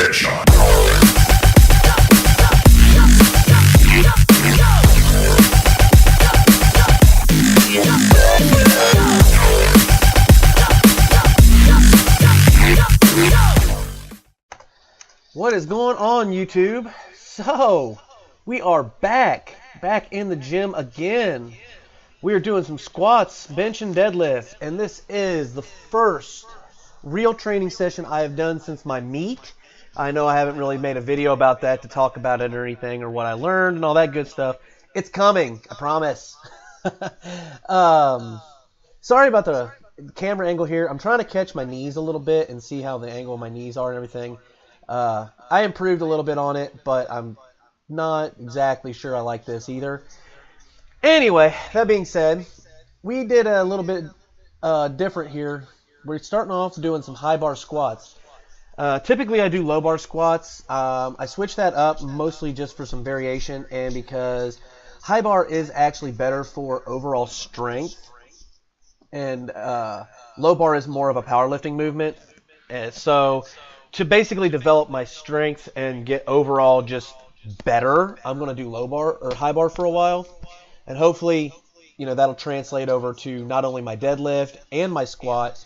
What is going on, YouTube? So, we are back in the gym again. We are doing some squats, bench, and deadlift, and this is the first real training session I have done since my meet. I know I haven't really made a video about that to talk about it or anything, or what I learned and all that good stuff. It's coming, I promise. Sorry about the camera angle here. I'm trying to catch my knees a little bit and see how the angle of my knees are and everything. I improved a little bit on it, but I'm not exactly sure I like this either. Anyway, that being said, we did a little bit different here. We're starting off doing some high bar squats. Typically I do low bar squats. I switched that up mostly just for some variation and because high bar is actually better for overall strength, and low bar is more of a powerlifting movement. And so to basically develop my strength and get overall just better, I'm going to do low bar or high bar for a while. And hopefully, that'll translate over to not only my deadlift and my squat,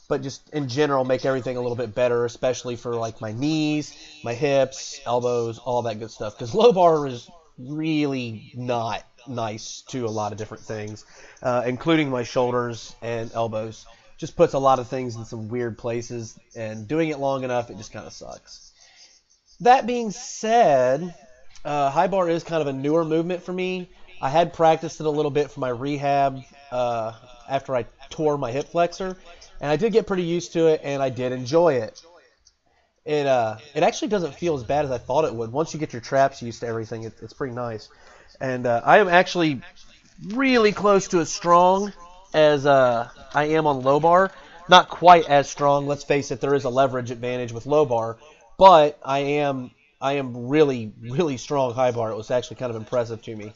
but just in general make everything a little bit better, especially for like my knees, my hips, elbows, all that good stuff. Because low bar is really not nice to a lot of different things, including my shoulders and elbows. Just puts a lot of things in some weird places, and doing it long enough, it just kind of sucks. That being said, high bar is kind of a newer movement for me. I had practiced it a little bit for my rehab after I tore my hip flexor, and I did get pretty used to it, and I did enjoy it. It actually doesn't feel as bad as I thought it would. Once you get your traps used to everything, it's pretty nice. And I am actually really close to as strong as I am on low bar. Not quite as strong. Let's face it, there is a leverage advantage with low bar, but I am really, really strong high bar. It was actually kind of impressive to me.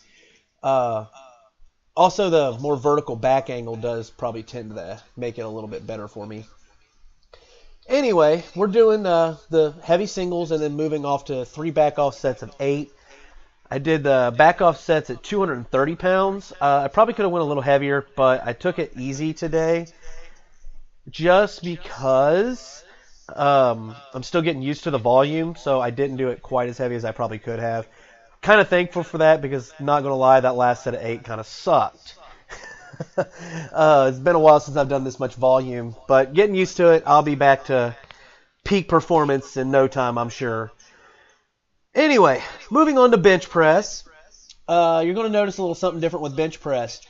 Also, the more vertical back angle does probably tend to make it a little bit better for me. Anyway, we're doing the heavy singles and then moving off to 3 back off sets of 8. I did the back off sets at 230 pounds. I probably could have went a little heavier, but I took it easy today just because I'm still getting used to the volume, so I didn't do it quite as heavy as I probably could have. Kind of thankful for that because, not going to lie, that last set of 8 kind of sucked. It's been a while since I've done this much volume, but getting used to it, I'll be back to peak performance in no time, I'm sure. Anyway, moving on to bench press. You're going to notice a little something different with bench press.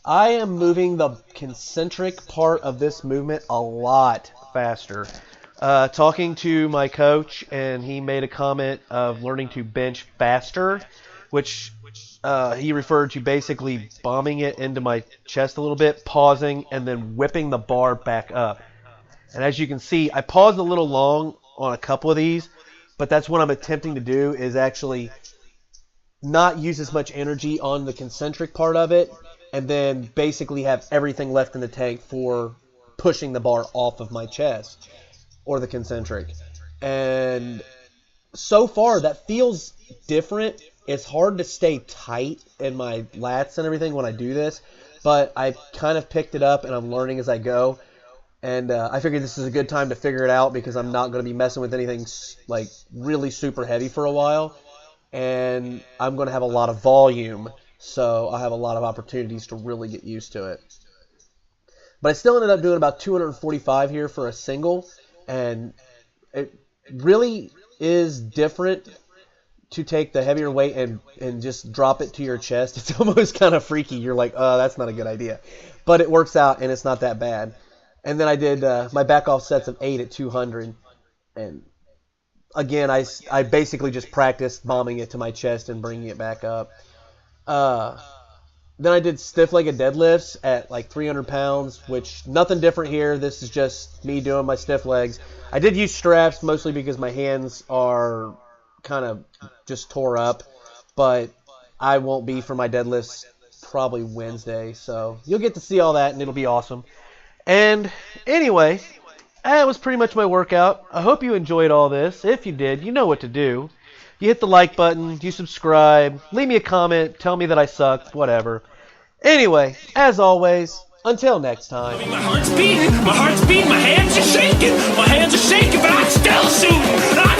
I am moving the concentric part of this movement a lot faster. Talking to my coach, and he made a comment of learning to bench faster, which he referred to basically bombing it into my chest a little bit, pausing, and then whipping the bar back up. And as you can see, I paused a little long on a couple of these, but that's what I'm attempting to do, is actually not use as much energy on the concentric part of it, and then basically have everything left in the tank for pushing the bar off of my chest, or the concentric. And so far, that feels different. It's hard to stay tight in my lats and everything when I do this, but I kind of picked it up, and I'm learning as I go. And I figured this is a good time to figure it out because I'm not going to be messing with anything like really super heavy for a while. And I'm going to have a lot of volume, so I have a lot of opportunities to really get used to it. But I still ended up doing about 245 here for a single, and it really is different to take the heavier weight and just drop it to your chest. It's almost kind of freaky. You're like, oh, that's not a good idea. But it works out, and it's not that bad. And then I did my back off sets of 8 at 200. And again, I basically just practiced bombing it to my chest and bringing it back up. Then I did stiff-legged deadlifts at like 300 pounds, which nothing different here. This is just me doing my stiff legs. I did use straps mostly because my hands are kind of just tore up, but I won't be for my deadlifts probably Wednesday. So you'll get to see all that, and it'll be awesome. And anyway, That was pretty much my workout. I hope you enjoyed all this. If you did, you know what to do. You hit the like button, you subscribe, leave me a comment, tell me that I sucked, whatever. Anyway, as always, until next time. I mean, my heart's beating, my hands are shaking, but I'm still shooting.